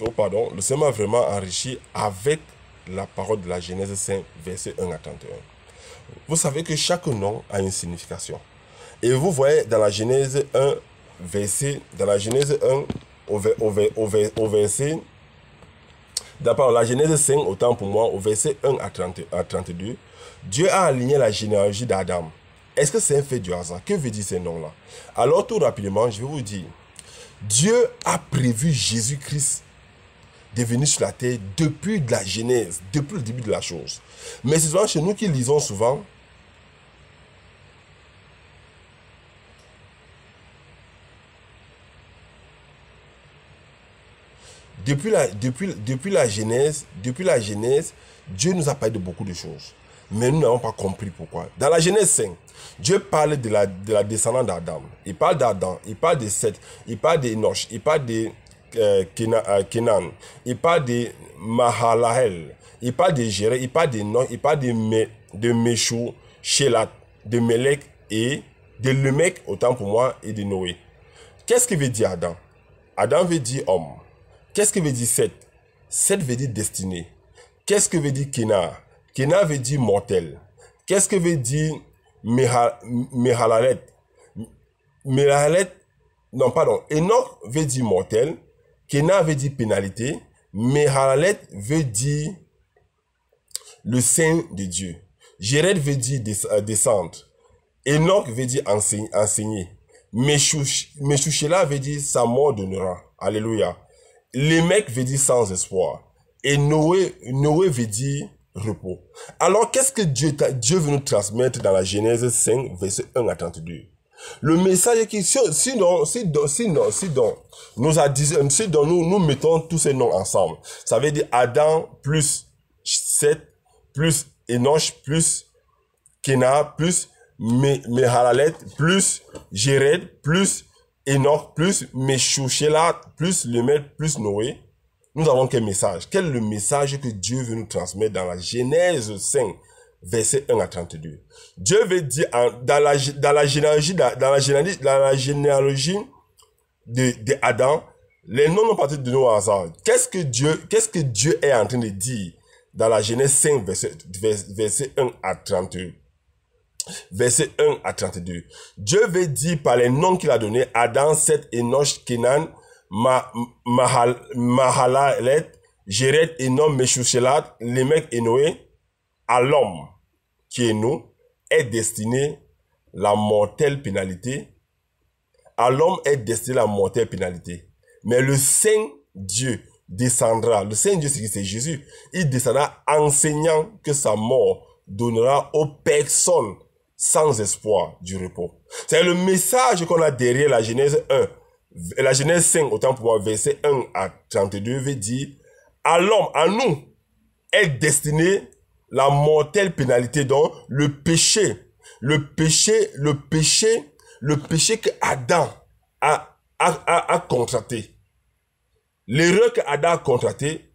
oh, pardon, le Seigneur m'a vraiment enrichi avec la parole de la Genèse 5, verset 1 à 31. Vous savez que chaque nom a une signification. Et vous voyez dans la Genèse 1, dans la Genèse 1, au verset, d'abord la Genèse 5, autant pour moi, au verset 1 à 32, Dieu a aligné la généalogie d'Adam. Est-ce que c'est un fait du hasard? Que veut dire ces noms-là? Alors tout rapidement, je vais vous dire, Dieu a prévu Jésus-Christ de venir sur la terre depuis la Genèse, depuis le début de la chose. Mais c'est souvent chez nous qui lisons souvent, depuis la Genèse, Dieu nous a parlé de beaucoup de choses. Mais nous n'avons pas compris pourquoi. Dans la Genèse 5, Dieu parle de la descendance d'Adam. Il parle d'Adam, il parle de Seth, il parle d'Enoch, il parle de Kenan, il parle de Mahalalel, il parle de Jéret, il parle d'Enoch, il parle de Meshou, Shelat, de Melech et de Lemec, autant pour moi, et de Noé. Qu'est-ce que veut dire Adam? Adam veut dire homme. Qu'est-ce que veut dire Seth? Seth veut dire destinée. Qu'est-ce que veut dire Kenan? Kenan veut dire mortel. Qu'est-ce que veut dire Mehalalet? Mehalalet, non pardon, Enoch veut dire mortel. Kenan veut dire pénalité. Mehalalet veut dire le saint de Dieu. Jéred veut dire descendre. Enoch veut dire enseigner. Meshouchela veut dire sa mort donnera. Alléluia. Lemec veut dire sans espoir. Et Noé veut dire repos. Alors, qu'est-ce que Dieu veut nous transmettre dans la Genèse 5, verset 1 à 32? Le message est que si nous mettons tous ces noms ensemble, ça veut dire Adam plus Seth, plus Enoch, plus Kenan, plus Mehalalet, plus Jéred, plus Enoch, plus Meshouchelat, plus Lemec, plus Noé. Nous avons quel message? Quel est le message que Dieu veut nous transmettre dans la Genèse 5, verset 1 à 32? Dieu veut dire, dans la généalogie de Adam, les noms n'ont pas été donnés au hasard. Qu'est-ce que Dieu est en train de dire dans la Genèse 5, verset 1 à 32? Verset 1 à 32. Dieu veut dire par les noms qu'il a donnés, Adam, Seth, Enoch, Kenan, Mahalalet, Jéred, Enoch, Meshouchelat, Lemec et Noé, à l'homme qui est nous, est destiné la mortelle pénalité. À l'homme est destiné la mortelle pénalité. Mais le Saint Dieu descendra. Le Saint Dieu, c'est Jésus. Il descendra enseignant que sa mort donnera aux personnes sans espoir du repos. C'est le message qu'on a derrière la Genèse 1. La Genèse 5, autant pour moi, verset 1 à 32, veut dire, à l'homme, à nous, est destiné la mortelle pénalité, donc le péché que Adam a contracté. L'erreur que Adam a contractée,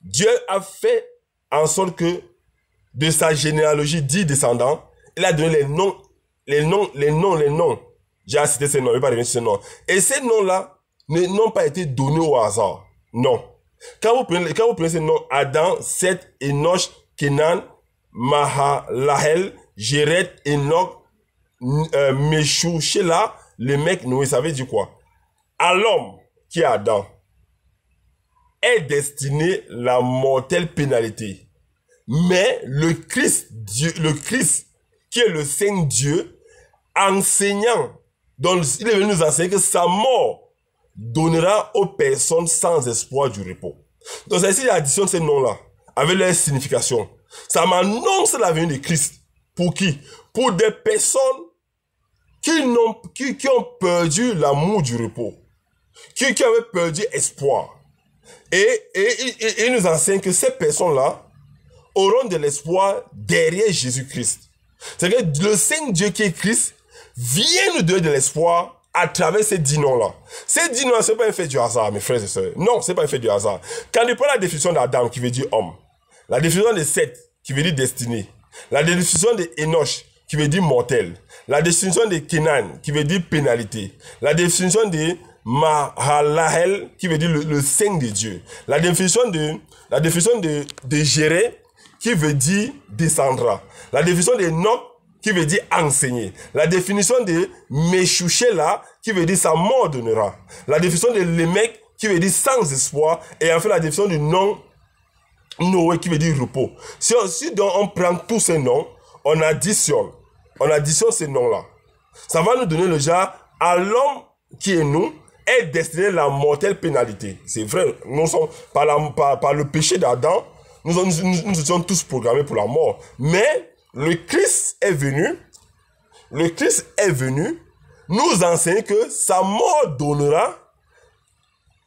Dieu a fait en sorte que de sa généalogie 10 descendants, il a donné les noms. J'ai cité ces noms, je ne vais pas revenir sur ces noms. Et ces noms-là n'ont pas été donnés au hasard. Non. Quand vous prenez ces noms, Adam, Seth, Enoch, Kenan, Mahalalel, Jéred, Enoch, Meshouchela, Lemec, Noé, ça veut dire quoi? À l'homme qui est Adam est destiné la mortelle pénalité. Mais le Christ, qui est le Saint Dieu, enseignant, donc il est venu nous enseigner que sa mort donnera aux personnes sans espoir du repos. Donc c'est ici l'addition de ces noms-là, avec leur signification. Ça m'annonce la venue de Christ. Pour qui? Pour des personnes qui ont perdu l'amour du repos, qui avaient perdu espoir. Et il nous enseigne que ces personnes-là auront de l'espoir derrière Jésus-Christ. C'est que le Saint Dieu qui est Christ vient nous donner de l'espoir à travers ces 10 noms-là. Ces 10 noms-là, ce n'est pas un fait du hasard, mes frères et sœurs. Non, ce n'est pas un fait du hasard. Quand on prend la définition d'Adam, qui veut dire homme, la définition de Seth, qui veut dire destinée, la définition de Enoch, qui veut dire mortel, la définition de Kenan, qui veut dire pénalité, la définition de Mahalahel, qui veut dire le Saint de Dieu. La définition de gérer, qui veut dire descendra. La définition de Enoch, qui veut dire enseigner. La définition de Meshouchela, qui veut dire sa mort donnera. La définition de Lémec, qui veut dire sans espoir. Et enfin la définition du nom Noé, qui veut dire repos. Si on prend tous ces noms, on additionne ces noms-là. Ça va nous donner le genre, à l'homme qui est nous, est destiné la mortelle pénalité. C'est vrai, nous sommes, par le péché d'Adam, nous étions tous programmés pour la mort. Mais le Christ est venu nous enseigner que sa mort donnera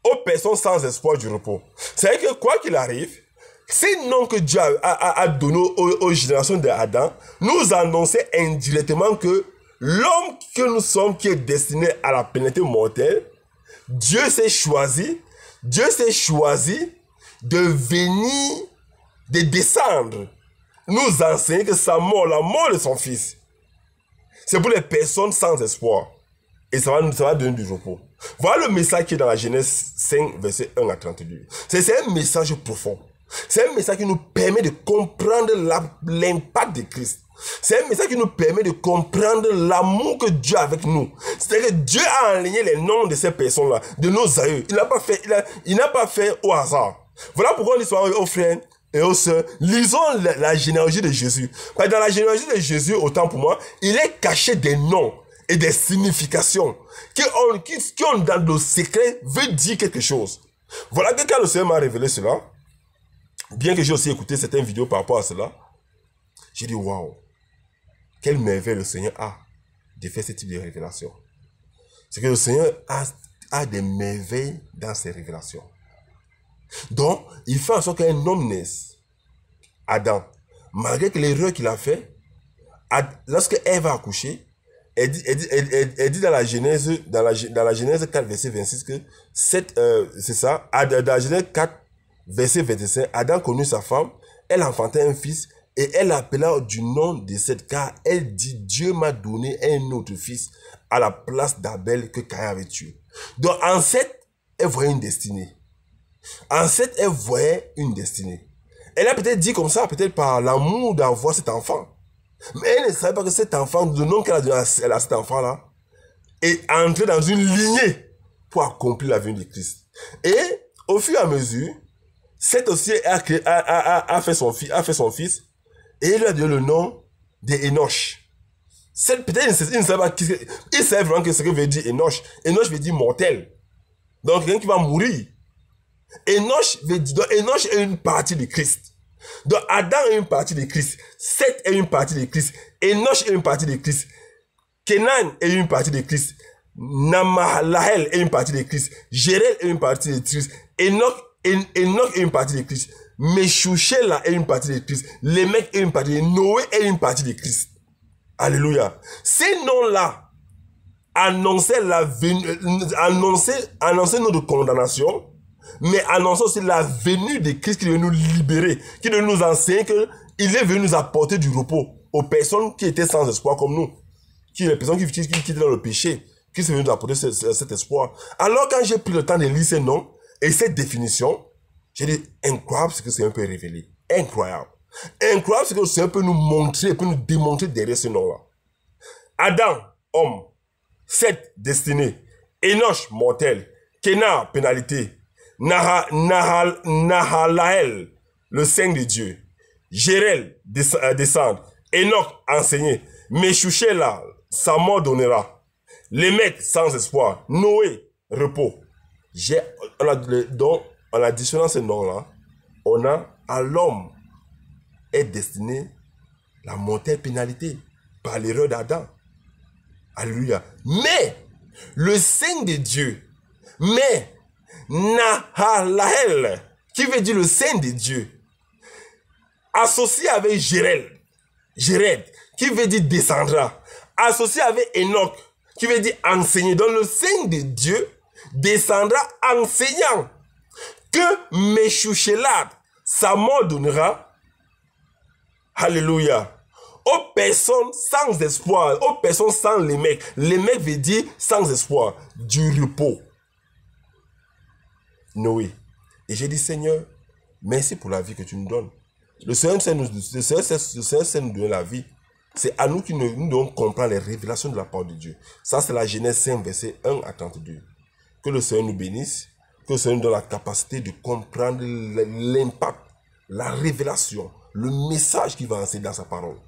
aux personnes sans espoir du repos. C'est-à-dire que quoi qu'il arrive, ces noms que Dieu a donné aux générations d'Adam, nous annonçait indirectement que l'homme que nous sommes, qui est destiné à la pénalité mortelle, Dieu s'est choisi de venir, de descendre, nous enseigner que sa mort, la mort de son fils, c'est pour les personnes sans espoir. Et ça va donner du repos. Voilà le message qui est dans la Genèse 5, verset 1 à 32. C'est un message profond. C'est un message qui nous permet de comprendre l'impact de Christ. C'est un message qui nous permet de comprendre l'amour que Dieu a avec nous. C'est-à-dire que Dieu a aligné les noms de ces personnes-là, de nos aïeux. Il n'a pas fait au hasard. Voilà pourquoi on dit aux frères et aux sœurs, lisons la généalogie de Jésus. Parce que dans la généalogie de Jésus, autant pour moi, il est caché des noms et des significations qui ont dans nos secrets, veut dire quelque chose. Voilà que quand le Seigneur m'a révélé cela, bien que j'ai aussi écouté certaines vidéos par rapport à cela, j'ai dit waouh, quelle merveille le Seigneur a de faire ce type de révélation. C'est que le Seigneur a des merveilles dans ses révélations. Donc, il fait en sorte qu'un homme naisse, Adam, malgré que l'erreur qu'il a fait, lorsque Ève a accouché, elle dit dans la Genèse 4, verset 26 que c'est ça, dans la Genèse 4, verset 25, Adam connut sa femme, elle enfantait un fils, et elle l'appela du nom de Seth, car elle dit, Dieu m'a donné un autre fils à la place d'Abel que Caïn avait tué. Donc en Seth, elle voyait une destinée. En Seth, elle voyait une destinée. Elle a peut-être dit comme ça, peut-être par l'amour d'avoir cet enfant. Mais elle ne savait pas que cet enfant, le nom qu'elle a donné à cet enfant-là, est entré dans une lignée pour accomplir la venue de Christ. Et au fur et à mesure, Seth aussi a fait son fils, et il lui a donné le nom d'Enoch. Peut-être il ne savait pas, il savait vraiment que ce que veut dire Enoch. Enoch veut dire mortel. Donc quelqu'un qui va mourir. Enoch est une partie de Christ. Donc Adam est une partie de Christ. Seth est une partie de Christ. Enoch est une partie de Christ. Kenan est une partie de Christ. Namalahel est une partie de Christ. Jérel est une partie de Christ. Enoch est une partie de Christ. Meshouchela est une partie de Christ. Lémec est une partie de Christ. Noé est une partie de Christ. Alléluia. Ces noms-là annonçaient la venue, annonçaient notre condamnation, mais annonçaient aussi la venue de Christ qui est venu nous libérer, qui est venu nous enseigner qu'il est venu nous apporter du repos aux personnes qui étaient sans espoir comme nous, les personnes qui étaient dans le péché, qui est venu nous apporter cet espoir. Alors quand j'ai pris le temps de lire ces noms et cette définition, j'ai dit, incroyable ce que c'est un peu révélé. Incroyable. Incroyable ce que le Seigneur peut nous montrer, peut nous démontrer derrière ce nom-là. Adam, homme. Seth, destinée. Enoch, mortel. Kenan, pénalité. Nahalael, le Saint de Dieu. Jérel, descendre. Enoch, enseigné. Meshouchela, sa mort donnera. Lémec, sans espoir. Noé, repos. Donc, en additionnant ces noms-là, on a à l'homme est destiné la mortelle pénalité par l'erreur d'Adam. Alléluia. Mais le Saint de Dieu, mais Nahalael, qui veut dire le Saint de Dieu, associé avec Jéred, qui veut dire descendra, associé avec Enoch, qui veut dire enseigner. Donc le Saint de Dieu descendra enseignant que Meshouchelat, sa mort donnera. Alléluia. Aux personnes sans espoir, aux personnes sans les mecs. Les mecs veut dire sans espoir, du repos. Noé. Et j'ai dit, Seigneur, merci pour la vie que tu nous donnes. Le Seigneur sait nous donner la vie. C'est à nous qui nous devons comprendre les révélations de la part de Dieu. Ça, c'est la Genèse 5, verset 1 à 32. Que le Seigneur nous bénisse, que le Seigneur nous donne la capacité de comprendre l'impact, la révélation, le message qu'il va enseigner dans sa parole.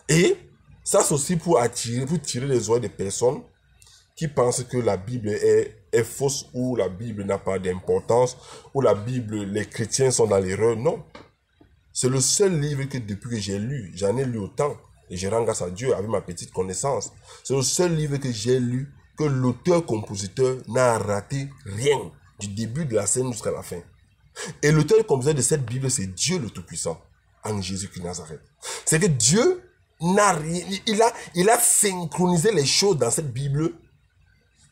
Et ça, c'est aussi pour tirer les oreilles des personnes qui pensent que la Bible est fausse, ou la Bible n'a pas d'importance, ou la Bible, les chrétiens sont dans l'erreur. Non. C'est le seul livre que depuis que j'ai lu, j'en ai lu autant, et je rends grâce à Dieu avec ma petite connaissance. C'est le seul livre que j'ai lu, que l'auteur-compositeur n'a raté rien, du début de la scène jusqu'à la fin. Et l'auteur-compositeur de cette Bible, c'est Dieu le Tout-Puissant, en Jésus-Christ Nazareth. C'est que Dieu n'a rien, il a synchronisé les choses dans cette Bible,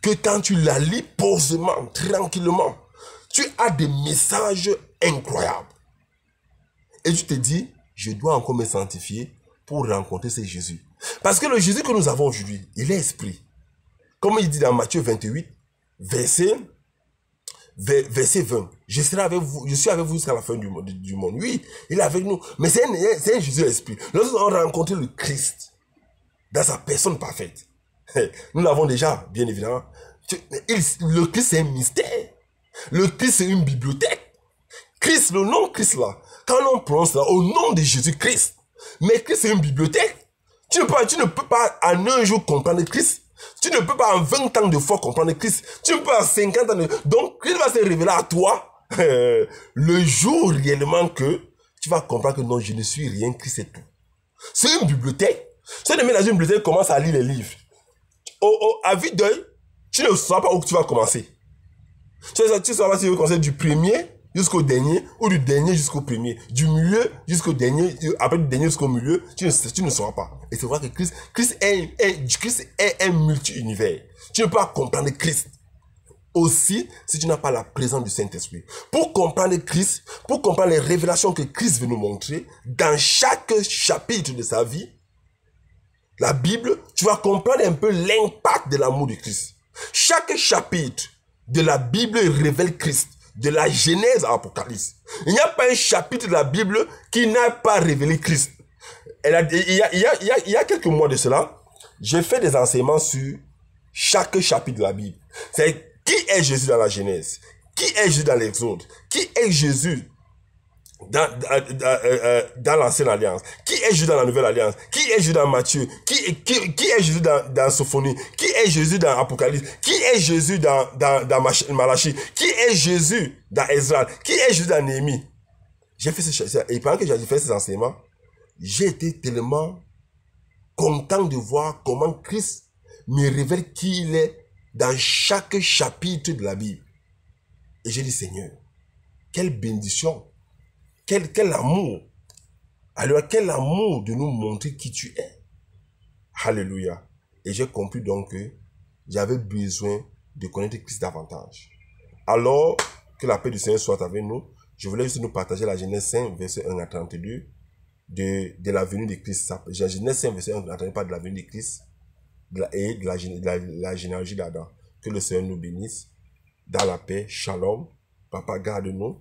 que quand tu la lis posément, tranquillement, tu as des messages incroyables. Et tu te dis, je dois encore me sanctifier pour rencontrer ce Jésus. Parce que le Jésus que nous avons aujourd'hui, il est esprit. Comme il dit dans Matthieu 28, verset 20. Je suis avec vous jusqu'à la fin du monde. Oui, il est avec nous. Mais c'est un Jésus esprit. Lorsque nous avons rencontré le Christ, dans sa personne parfaite, nous l'avons déjà, bien évidemment. Le Christ, c'est un mystère. Le Christ, c'est une bibliothèque. Christ, le nom Christ là, quand on prononce là, au nom de Jésus-Christ, mais Christ, c'est une bibliothèque. Tu ne peux pas en un jour comprendre Christ. Tu ne peux pas en 20 ans de foi comprendre Christ. Tu ne peux pas en 50 ans de... Donc, Christ va se révéler à toi le jour réellement que tu vas comprendre que non, je ne suis rien, Christ est tout. C'est une bibliothèque. Si tu te mets dans une bibliothèque, commence à lire les livres. À vue d'œil, tu ne sauras pas où tu vas commencer. Tu ne sauras pas si tu vas commencer du premier jusqu'au dernier, ou du dernier jusqu'au premier, du milieu jusqu'au dernier, après du dernier jusqu'au milieu, tu ne sauras pas. Et c'est vrai que Christ est un multi-univers. Tu ne peux pas comprendre Christ aussi si tu n'as pas la présence du Saint-Esprit. Pour comprendre Christ, pour comprendre les révélations que Christ veut nous montrer, dans chaque chapitre de sa vie, la Bible, tu vas comprendre un peu l'impact de l'amour de Christ. Chaque chapitre de la Bible révèle Christ. De la Genèse à l'Apocalypse. Il n'y a pas un chapitre de la Bible qui n'a pas révélé Christ. Il y a quelques mois de cela, j'ai fait des enseignements sur chaque chapitre de la Bible. C'est qui est Jésus dans la Genèse? Qui est Jésus dans l'Exode? Qui est Jésus dans l'ancienne alliance? Qui est Jésus dans la nouvelle alliance? Qui est Jésus dans Matthieu? Qui est Jésus dans Sophonie? Qui est Jésus dans Apocalypse? Qui est Jésus dans Malachie? Qui est Jésus dans Ezra? Qui est Jésus dans Néhémie? J'ai fait et pendant que j'ai fait ces enseignements, j'ai été tellement content de voir comment Christ me révèle qui il est dans chaque chapitre de la Bible. Et j'ai dit, Seigneur, quelle bénédiction! Quel amour. Alors, quel amour de nous montrer qui tu es. Alléluia. Et j'ai compris donc que j'avais besoin de connaître Christ davantage. Alors, que la paix du Seigneur soit avec nous. Je voulais juste nous partager la Genèse 5, verset 1 à 32, de la venue de Christ. La Genèse 5, verset 1, n'attendez pas de la venue de Christ et de la généalogie d'Adam. Que le Seigneur nous bénisse. Dans la paix, shalom. Papa, garde-nous.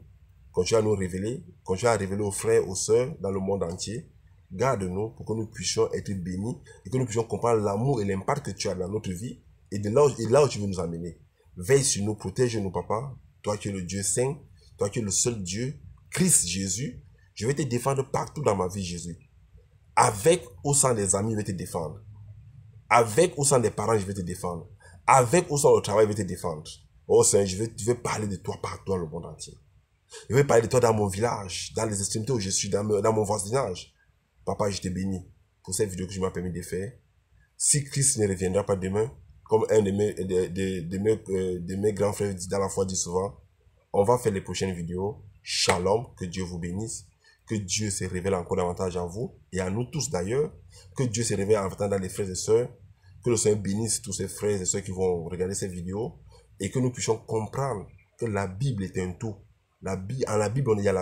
Continue à nous révéler, continue à révéler aux frères, aux sœurs dans le monde entier. Garde-nous pour que nous puissions être bénis et que nous puissions comprendre l'amour et l'impact que tu as dans notre vie et là où tu veux nous amener. Veille sur nous, protège-nous, papa. Toi qui es le Dieu saint, toi qui es le seul Dieu, Christ Jésus, je vais te défendre partout dans ma vie, Jésus. Avec ou sans des amis, je vais te défendre. Avec ou sans des parents, je vais te défendre. Avec ou sans le travail, je vais te défendre. Oh Seigneur, je vais parler de toi partout dans le monde entier. Je vais parler de toi dans mon village, dans les extrémités où je suis, dans mon voisinage. Papa, je te bénis pour cette vidéo que tu m'as permis de faire. Si Christ ne reviendra pas demain, comme un de mes grands frères dans la foi dit souvent, on va faire les prochaines vidéos. Shalom, que Dieu vous bénisse. Que Dieu se révèle encore davantage en vous et à nous tous d'ailleurs. Que Dieu se révèle en temps dans les frères et sœurs. Que le Seigneur bénisse tous ces frères et sœurs qui vont regarder ces vidéos. Et que nous puissions comprendre que la Bible est un tout. En la Bible, il y a la vie.